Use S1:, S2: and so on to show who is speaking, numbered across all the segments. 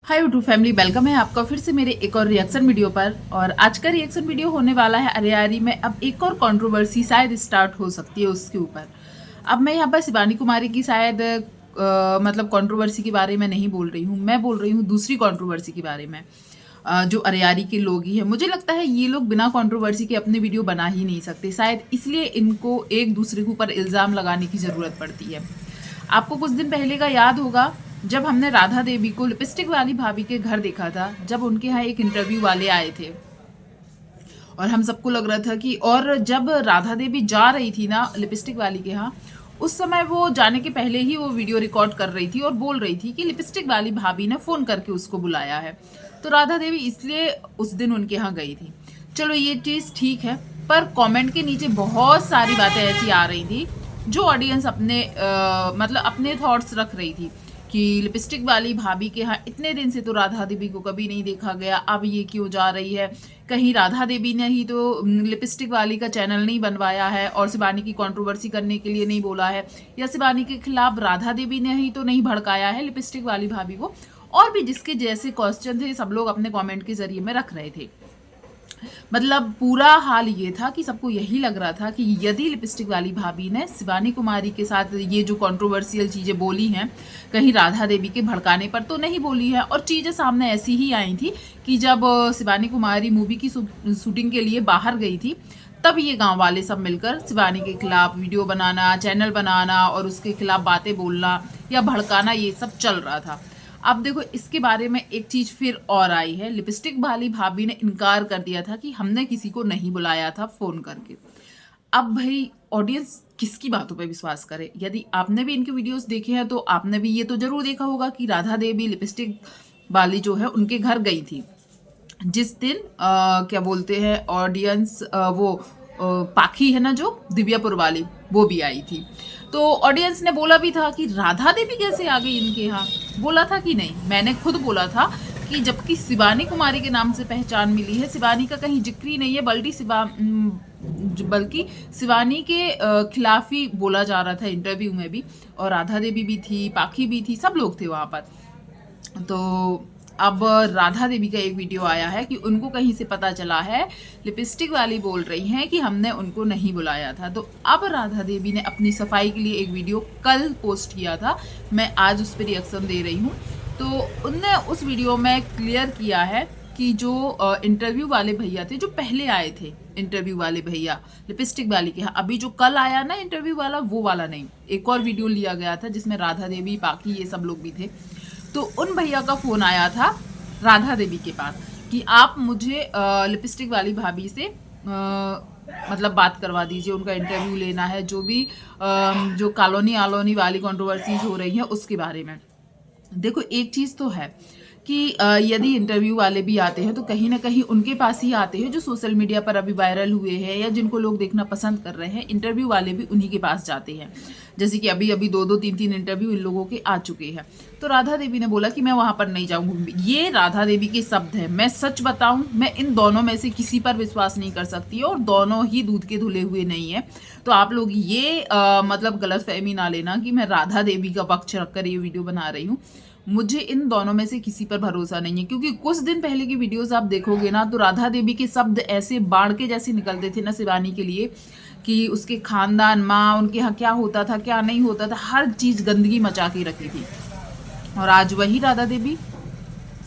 S1: Hi YouTube family, welcome है आपका फिर से मेरे एक और रिएक्शन वीडियो पर। और आज का रिएक्शन वीडियो होने वाला है अरे में। अब एक और कंट्रोवर्सी शायद स्टार्ट हो सकती है उसके ऊपर। अब मैं यहाँ पर शिवानी कुमारी की शायद मतलब कंट्रोवर्सी के बारे में नहीं बोल रही हूँ, मैं बोल रही हूँ दूसरी कंट्रोवर्सी के बारे में। जो अरियारी के लोग ही हैं, मुझे लगता है ये लोग बिना कंट्रोवर्सी के अपने वीडियो बना ही नहीं सकते। शायद इसलिए इनको एक दूसरे के ऊपर इल्ज़ाम लगाने की ज़रूरत पड़ती है। आपको कुछ दिन पहले का याद होगा जब हमने राधा देवी को लिपस्टिक वाली भाभी के घर देखा था, जब उनके यहाँ एक इंटरव्यू वाले आए थे और हम सबको लग रहा था कि, और जब राधा देवी जा रही थी ना लिपस्टिक वाली के यहाँ, उस समय वो जाने के पहले ही वो वीडियो रिकॉर्ड कर रही थी और बोल रही थी कि लिपस्टिक वाली भाभी ने फ़ोन करके उसको बुलाया है, तो राधा देवी इसलिए उस दिन उनके यहाँ गई थी। चलो ये चीज़ ठीक है, पर कमेंट के नीचे बहुत सारी बातें ऐसी आ रही थी जो ऑडियंस अपने मतलब अपने थॉट्स रख रही थी कि लिपस्टिक वाली भाभी के यहाँ इतने दिन से तो राधा देवी को कभी नहीं देखा गया, अब ये क्यों जा रही है? कहीं राधा देवी ने ही तो लिपस्टिक वाली का चैनल नहीं बनवाया है और शिवानी की कंट्रोवर्सी करने के लिए नहीं बोला है, या शिवानी के खिलाफ राधा देवी ने ही तो नहीं भड़काया है लिपस्टिक वाली भाभी को? और भी जिसके जैसे क्वेश्चन थे सब लोग अपने कमेंट के जरिए में रख रहे थे। मतलब पूरा हाल ये था कि सबको यही लग रहा था कि यदि लिपस्टिक वाली भाभी ने शिवानी कुमारी के साथ ये जो कंट्रोवर्शियल चीज़ें बोली हैं, कहीं राधा देवी के भड़काने पर तो नहीं बोली है। और चीज़ें सामने ऐसी ही आई थी कि जब शिवानी कुमारी मूवी की शूटिंग के लिए बाहर गई थी, तब ये गांव वाले सब मिलकर शिवानी के खिलाफ वीडियो बनाना, चैनल बनाना और उसके खिलाफ बातें बोलना या भड़काना, ये सब चल रहा था। अब देखो इसके बारे में एक चीज़ फिर और आई है। लिपस्टिक वाली भाभी ने इनकार कर दिया था कि हमने किसी को नहीं बुलाया था फ़ोन करके। अब भाई ऑडियंस किसकी बातों पे विश्वास करे? यदि आपने भी इनके वीडियोस देखे हैं तो आपने भी ये तो ज़रूर देखा होगा कि राधा देवी लिपस्टिक वाली जो है उनके घर गई थी जिस दिन क्या बोलते हैं ऑडियंस, वो पाखी है ना जो दिव्यापुर वाली, वो भी आई थी। तो ऑडियंस ने बोला भी था कि राधा देवी कैसे आ गई इनके यहाँ, बोला था कि नहीं? मैंने खुद बोला था कि जबकि शिवानी कुमारी के नाम से पहचान मिली है, शिवानी का कहीं जिक्र ही नहीं है, बल्कि शिवानी के खिलाफ ही बोला जा रहा था इंटरव्यू में भी। और राधा देवी भी थी, पाखी भी थी, सब लोग थे वहाँ पर। तो अब राधा देवी का एक वीडियो आया है कि उनको कहीं से पता चला है, लिपस्टिक वाली बोल रही हैं कि हमने उनको नहीं बुलाया था। तो अब राधा देवी ने अपनी सफाई के लिए एक वीडियो कल पोस्ट किया था, मैं आज उस पर रिएक्शन दे रही हूँ। तो उनने उस वीडियो में क्लियर किया है कि जो इंटरव्यू वाले भैया थे, जो पहले आए थे इंटरव्यू वाले भैया लिपस्टिक वाली के यहाँ, अभी जो कल आया ना इंटरव्यू वाला, वो वाला नहीं, एक और वीडियो लिया गया था जिसमें राधा देवी, बाकी ये सब लोग भी थे। तो उन भैया का फ़ोन आया था राधा देवी के पास कि आप मुझे लिपस्टिक वाली भाभी से मतलब बात करवा दीजिए, उनका इंटरव्यू लेना है, जो भी जो कॉलोनी वाली कंट्रोवर्सीज हो रही हैं उसके बारे में। देखो एक चीज़ तो है कि यदि इंटरव्यू वाले भी आते हैं तो कहीं ना कहीं उनके पास ही आते हैं जो सोशल मीडिया पर अभी वायरल हुए हैं या जिनको लोग देखना पसंद कर रहे हैं। इंटरव्यू वाले भी उन्हीं के पास जाते हैं, जैसे कि अभी 2-3 इंटरव्यू इन लोगों के आ चुके हैं। तो राधा देवी ने बोला कि मैं वहाँ पर नहीं जाऊँगी। ये राधा देवी के शब्द हैं। मैं सच बताऊँ, मैं इन दोनों में से किसी पर विश्वास नहीं कर सकती और दोनों ही दूध के धुले हुए नहीं है। तो आप लोग ये मतलब गलतफहमी ना लेना कि मैं राधा देवी का पक्ष रखकर ये वीडियो बना रही हूँ। मुझे इन दोनों में से किसी पर भरोसा नहीं है, क्योंकि कुछ दिन पहले की वीडियोस आप देखोगे ना तो राधा देवी के शब्द ऐसे बाढ़ के जैसे निकलते थे ना शिवानी के लिए, कि उसके खानदान, माँ, उनके यहाँ क्या होता था क्या नहीं होता था, हर चीज़ गंदगी मचा के रखी थी। और आज वही राधा देवी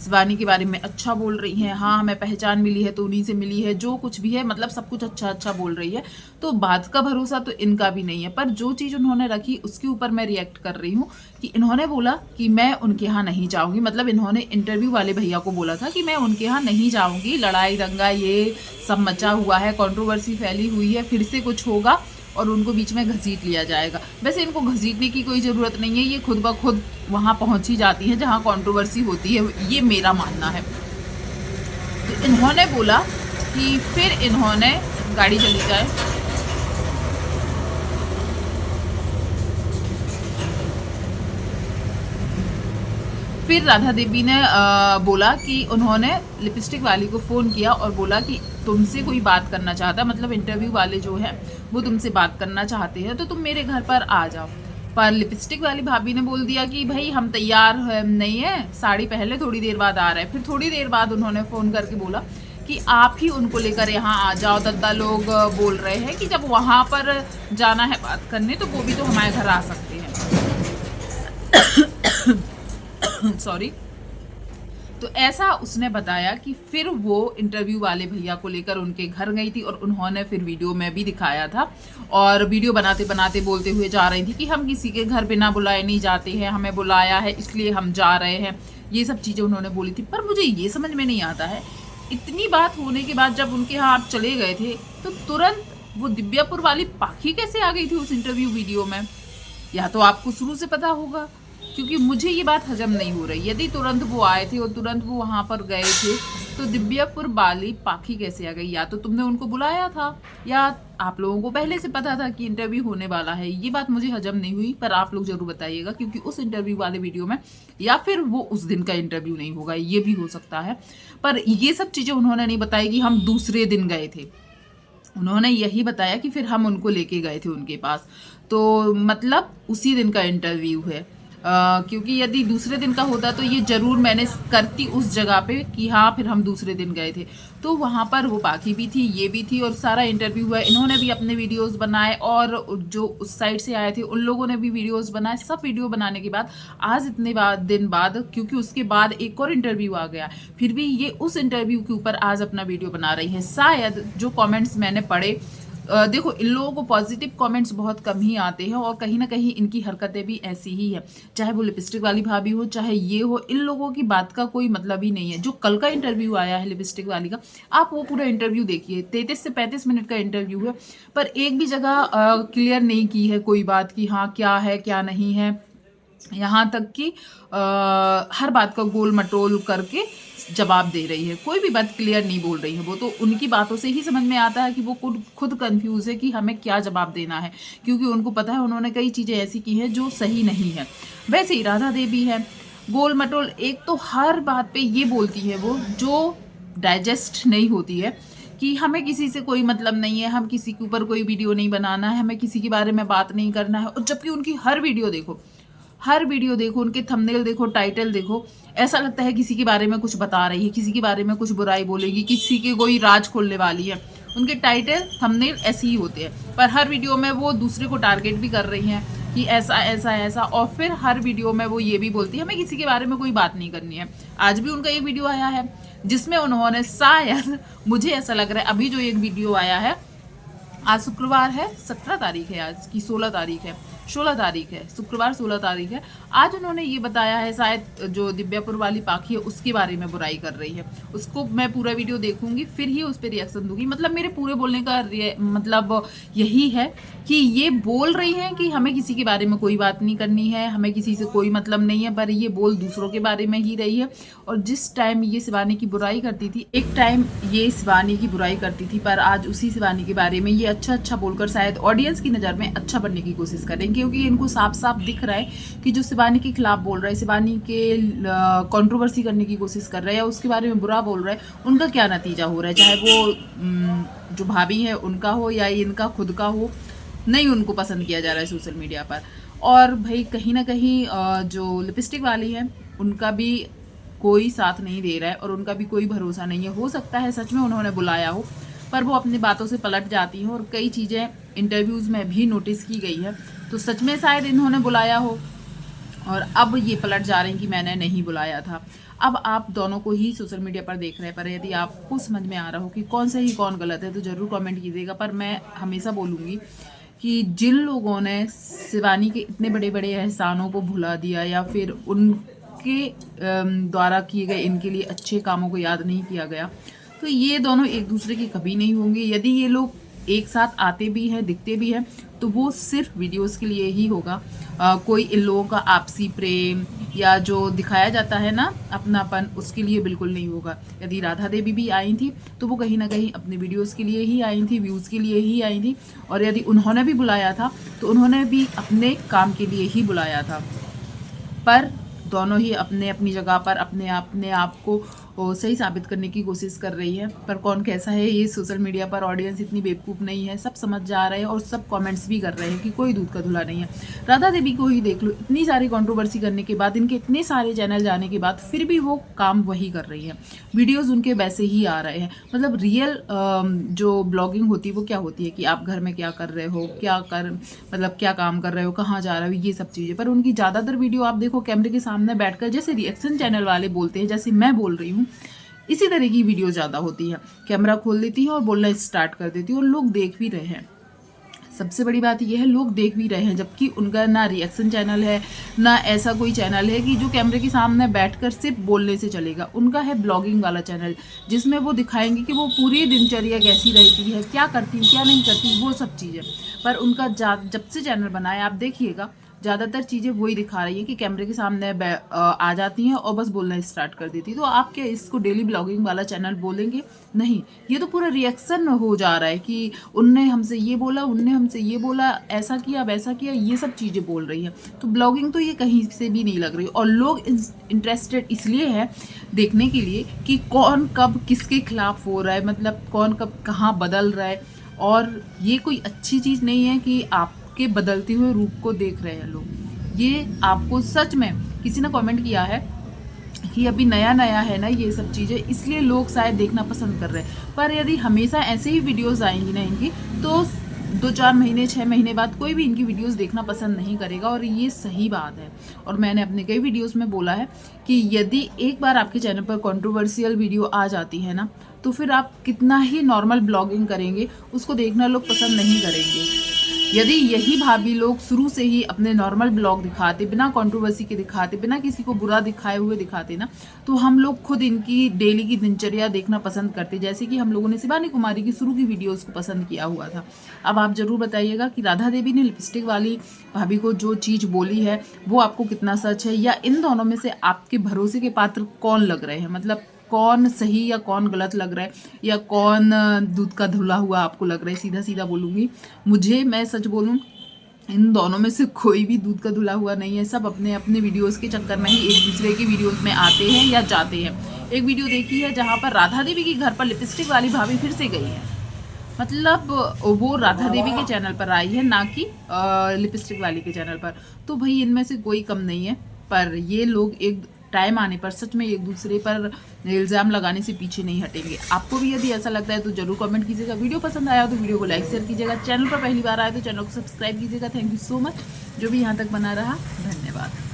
S1: शिवानी के बारे में अच्छा बोल रही हैं। हाँ, हमें पहचान मिली है तो उन्हीं से मिली है, जो कुछ भी है मतलब सब कुछ अच्छा अच्छा बोल रही है। तो बात का भरोसा तो इनका भी नहीं है। पर जो चीज़ उन्होंने रखी उसके ऊपर मैं रिएक्ट कर रही हूँ कि इन्होंने बोला कि मैं उनके यहाँ नहीं जाऊँगी। मतलब इन्होंने इंटरव्यू वाले भैया को बोला था कि मैं उनके यहाँ नहीं जाऊँगी, लड़ाई दंगा ये सब मचा हुआ है, कंट्रोवर्सी फैली हुई है, फिर से कुछ होगा और उनको बीच में घसीट लिया जाएगा। वैसे इनको घसीटने की कोई ज़रूरत नहीं है, ये खुद ब खुद वहाँ पहुँच ही जाती हैं जहाँ कंट्रोवर्सी होती है, ये मेरा मानना है। तो इन्होंने बोला कि फिर इन्होंने गाड़ी चली जाए, फिर राधा देवी ने बोला कि उन्होंने लिपस्टिक वाली को फ़ोन किया और बोला कि तुमसे कोई बात करना चाहता, मतलब इंटरव्यू वाले जो है वो तुमसे बात करना चाहते हैं तो तुम मेरे घर पर आ जाओ। पर लिपस्टिक वाली भाभी ने बोल दिया कि भाई हम तैयार नहीं है, साड़ी पहले थोड़ी देर बाद आ रहा है। फिर थोड़ी देर बाद उन्होंने फ़ोन करके बोला कि आप ही उनको लेकर यहाँ आ जाओ, दद्दा लोग बोल रहे हैं कि जब वहाँ पर जाना है बात करने तो वो भी तो हमारे घर आ सकते हैं। सॉरी। तो ऐसा उसने बताया कि फिर वो इंटरव्यू वाले भैया को लेकर उनके घर गई थी और उन्होंने फिर वीडियो में भी दिखाया था और वीडियो बनाते बनाते बोलते हुए जा रही थी कि हम किसी के घर बिना बुलाए नहीं जाते हैं, हमें बुलाया है इसलिए हम जा रहे हैं। ये सब चीज़ें उन्होंने बोली थी। पर मुझे ये समझ में नहीं आता है, इतनी बात होने के बाद जब उनके यहाँ आप चले गए थे तो तुरंत वो दिव्यापुर वाली पाखी कैसे आ गई थी उस इंटरव्यू वीडियो में? या तो आपको शुरू से पता होगा, क्योंकि मुझे ये बात हजम नहीं हो रही। यदि तुरंत वो आए थे और तुरंत वो वहाँ पर गए थे तो दिव्यापुर वाली पाखी कैसे आ गई? या तो तुमने उनको बुलाया था या आप लोगों को पहले से पता था कि इंटरव्यू होने वाला है। ये बात मुझे हजम नहीं हुई, पर आप लोग जरूर बताइएगा, क्योंकि उस इंटरव्यू वाले वीडियो में या फिर वो उस दिन का इंटरव्यू नहीं होगा, ये भी हो सकता है। पर ये सब चीज़ें उन्होंने नहीं बताई कि हम दूसरे दिन गए थे। उन्होंने यही बताया कि फिर हम उनको लेके गए थे उनके पास, तो मतलब उसी दिन का इंटरव्यू है। क्योंकि यदि दूसरे दिन का होता तो ये ज़रूर मैंने करती उस जगह पे कि हाँ फिर हम दूसरे दिन गए थे। तो वहाँ पर वो बाकी भी थी, ये भी थी और सारा इंटरव्यू हुआ। इन्होंने भी अपने वीडियोस बनाए और जो उस साइड से आए थे उन लोगों ने भी वीडियोस बनाए। सब वीडियो बनाने के बाद आज इतने दिन बाद, क्योंकि उसके बाद एक और इंटरव्यू आ गया, फिर भी ये उस इंटरव्यू के ऊपर आज अपना वीडियो बना रही है। शायद जो कॉमेंट्स मैंने पढ़े, देखो इन लोगों को पॉजिटिव कमेंट्स बहुत कम ही आते हैं और कहीं ना कहीं इनकी हरकतें भी ऐसी ही है। चाहे वो लिपस्टिक वाली भाभी हो चाहे ये हो, इन लोगों की बात का कोई मतलब ही नहीं है। जो कल का इंटरव्यू आया है लिपस्टिक वाली का, आप वो पूरा इंटरव्यू देखिए, 33 से 35 मिनट का इंटरव्यू है, पर एक भी जगह क्लियर नहीं की है कोई बात कि हाँ क्या है क्या नहीं है। यहाँ तक कि हर बात का गोल मटोल करके जवाब दे रही है, कोई भी बात क्लियर नहीं बोल रही है। वो तो उनकी बातों से ही समझ में आता है कि वो खुद कंफ्यूज है कि हमें क्या जवाब देना है, क्योंकि उनको पता है उन्होंने कई चीज़ें ऐसी की हैं जो सही नहीं है। वैसे ही राधा देवी है, गोल मटोल, एक तो हर बात पे ये बोलती है वो जो डाइजेस्ट नहीं होती है कि हमें किसी से कोई मतलब नहीं है, हम किसी के ऊपर कोई वीडियो नहीं बनाना है, हमें किसी के बारे में बात नहीं करना है। और जबकि उनकी हर वीडियो देखो, उनके थंबनेल देखो, टाइटल देखो, ऐसा लगता है किसी के बारे में कुछ बता रही है, किसी के बारे में कुछ बुराई बोलेगी, किसी के कोई राज खोलने वाली है। उनके टाइटल थंबनेल ऐसे ही होते हैं, पर हर वीडियो में वो दूसरे को टारगेट भी कर रही हैं कि ऐसा ऐसा ऐसा। और फिर हर वीडियो में वो ये भी बोलती है हमें किसी के बारे में कोई बात नहीं करनी है। आज भी उनका एक वीडियो आया है जिसमें उन्होंने, शायद मुझे ऐसा लग रहा है, अभी जो एक वीडियो आया है, आज शुक्रवार है, 17 तारीख है आज की, 16 तारीख है, 16 तारीख है, शुक्रवार 16 तारीख है। आज उन्होंने ये बताया है, शायद जो दिव्यापुर वाली पाखी है उसके बारे में बुराई कर रही है। उसको मैं पूरा वीडियो देखूंगी फिर ही उस पर रिएक्शन दूंगी। मतलब मेरे पूरे बोलने का मतलब यही है कि ये बोल रही हैं कि हमें किसी के बारे में कोई बात नहीं करनी है, हमें किसी से कोई मतलब नहीं है, पर ये बोल दूसरों के बारे में ही रही है। और जिस टाइम ये शिवानी की बुराई करती थी, एक टाइम ये शिवानी की बुराई करती थी, पर आज उसी शिवानी के बारे में ये अच्छा बोलकर शायद ऑडियंस की नज़र में अच्छा बनने की कोशिश करेंगे, क्योंकि इनको साफ साफ दिख रहा है कि जो शिवानी के खिलाफ बोल रहा है, शिवानी के कंट्रोवर्सी करने की कोशिश कर रहा है या उसके बारे में बुरा बोल रहा है, उनका क्या नतीजा हो रहा है। चाहे वो जो भाभी है उनका हो या इनका खुद का हो, नहीं उनको पसंद किया जा रहा है सोशल मीडिया पर। और भाई कहीं ना कहीं जो लिपस्टिक वाली है उनका भी कोई साथ नहीं दे रहा है और उनका भी कोई भरोसा नहीं है। हो सकता है सच में उन्होंने बुलाया हो, पर वो अपनी बातों से पलट जाती हैं और कई चीज़ें इंटरव्यूज़ में भी नोटिस की गई है। तो सच में शायद इन्होंने बुलाया हो और अब ये पलट जा रहे हैं कि मैंने नहीं बुलाया था। अब आप दोनों को ही सोशल मीडिया पर देख रहे हैं, पर यदि आपको समझ में आ रहा हो कि कौन सही कौन गलत है तो ज़रूर कमेंट कीजिएगा। पर मैं हमेशा बोलूँगी कि जिन लोगों ने शिवानी के इतने बड़े बड़े एहसानों को भुला दिया या फिर उनके द्वारा किए गए इनके लिए अच्छे कामों को याद नहीं किया गया, तो ये दोनों एक दूसरे के कभी नहीं होंगे। यदि ये लोग एक साथ आते भी हैं, दिखते भी हैं, तो वो सिर्फ वीडियोस के लिए ही होगा। कोई इन लोगों का आपसी प्रेम या जो दिखाया जाता है ना अपनापन, उसके लिए बिल्कुल नहीं होगा। यदि राधा देवी भी आई थी तो वो कहीं ना कहीं अपने वीडियोस के लिए ही आई थी, व्यूज़ के लिए ही आई थी। और यदि उन्होंने भी बुलाया था तो उन्होंने भी अपने काम के लिए ही बुलाया था। पर दोनों ही अपने अपनी जगह पर अपने आप को वो सही साबित करने की कोशिश कर रही है। पर कौन कैसा है ये सोशल मीडिया पर ऑडियंस इतनी बेवकूफ़ नहीं है, सब समझ जा रहे हैं और सब कमेंट्स भी कर रहे हैं कि कोई दूध का धुला नहीं है। राधा देवी को ही देख लो, इतनी सारी कंट्रोवर्सी करने के बाद, इनके इतने सारे चैनल जाने के बाद फिर भी वो काम वही कर रही है, वीडियोज़ उनके वैसे ही आ रहे हैं। मतलब रियल जो ब्लॉगिंग होती है वो क्या होती है कि आप घर में क्या कर रहे हो, मतलब क्या काम कर रहे हो, कहाँ जा रहे हो, ये सब चीज़ें। पर उनकी ज़्यादातर वीडियो आप देखो कैमरे के सामने बैठकर जैसे रिएक्शन चैनल वाले बोलते हैं, जैसे मैं बोल रही हूँ, इसी तरह की वीडियो ज़्यादा होती है। कैमरा खोल देती है और बोलना स्टार्ट कर देती है और लोग देख भी रहे हैं। सबसे बड़ी बात यह है, लोग देख भी रहे हैं, जबकि उनका ना रिएक्शन चैनल है, ना ऐसा कोई चैनल है कि जो कैमरे के सामने बैठकर सिर्फ बोलने से चलेगा। उनका है ब्लॉगिंग वाला चैनल, जिसमें वो दिखाएंगे कि वो पूरी दिनचर्या कैसी रहती है, क्या करती है, क्या नहीं करती, वो सब चीज़ें। पर उनका जब से चैनल बनाया आप देखिएगा, ज़्यादातर चीज़ें वही दिखा रही है कि कैमरे के सामने आ जाती हैं और बस बोलना स्टार्ट कर देती है। तो आप क्या इसको डेली ब्लॉगिंग वाला चैनल बोलेंगे? नहीं, ये तो पूरा रिएक्शन हो जा रहा है कि उनने हमसे ये बोला, उनने हमसे ये बोला, ऐसा किया, वैसा किया, ये सब चीज़ें बोल रही है। तो ब्लॉगिंग तो ये कहीं से भी नहीं लग रही। और लोग इंटरेस्टेड इसलिए है देखने के लिए कि कौन कब किसके खिलाफ हो रहा है, मतलब कौन कब कहाँ बदल रहा है। और ये कोई अच्छी चीज़ नहीं है कि आप के बदलते हुए रूप को देख रहे हैं लोग। ये आपको सच में किसी ने कमेंट किया है कि अभी नया नया है ना ये सब चीज़ें, इसलिए लोग शायद देखना पसंद कर रहे हैं। पर यदि हमेशा ऐसे ही वीडियोस आएंगी ना इनकी, तो 2-4 महीने 6 महीने बाद कोई भी इनकी वीडियोस देखना पसंद नहीं करेगा। और ये सही बात है। और मैंने अपने कई वीडियोस में बोला है कि यदि एक बार आपके चैनल पर कंट्रोवर्शियल वीडियो आ जाती है ना, तो फिर आप कितना ही नॉर्मल ब्लॉगिंग करेंगे, उसको देखना लोग पसंद नहीं करेंगे। यदि यही भाभी लोग शुरू से ही अपने नॉर्मल ब्लॉग दिखाते, बिना कंट्रोवर्सी के दिखाते, बिना किसी को बुरा दिखाए हुए दिखाते ना, तो हम लोग खुद इनकी डेली की दिनचर्या देखना पसंद करते, जैसे कि हम लोगों ने शिवानी कुमारी की शुरू की वीडियोस को पसंद किया हुआ था। अब आप जरूर बताइएगा कि राधा देवी ने लिपस्टिक वाली भाभी को जो चीज़ बोली है वो आपको कितना सच है, या इन दोनों में से आपके भरोसे के पात्र कौन लग रहे हैं, मतलब कौन सही या कौन गलत लग रहा है, या कौन दूध का धुला हुआ आपको लग रहा है। सीधा सीधा बोलूँगी, मैं सच बोलूँ, इन दोनों में से कोई भी दूध का धुला हुआ नहीं है। सब अपने अपने वीडियोस के चक्कर में ही एक दूसरे की वीडियोस में आते हैं या जाते हैं। एक वीडियो देखी है जहाँ पर राधा देवी के घर पर लिपस्टिक वाली भाभी फिर से गई है, मतलब वो राधा देवी के चैनल पर आई है, ना कि लिपस्टिक वाली के चैनल पर। तो भाई इनमें से कोई कम नहीं है। पर ये लोग एक टाइम आने पर सच में एक दूसरे पर इल्ज़ाम लगाने से पीछे नहीं हटेंगे। आपको भी यदि ऐसा लगता है तो जरूर कमेंट कीजिएगा। वीडियो पसंद आया तो वीडियो को लाइक शेयर कीजिएगा। चैनल पर पहली बार आए तो चैनल को सब्सक्राइब कीजिएगा। थैंक यू सो मच जो भी यहाँ तक बना रहा, धन्यवाद।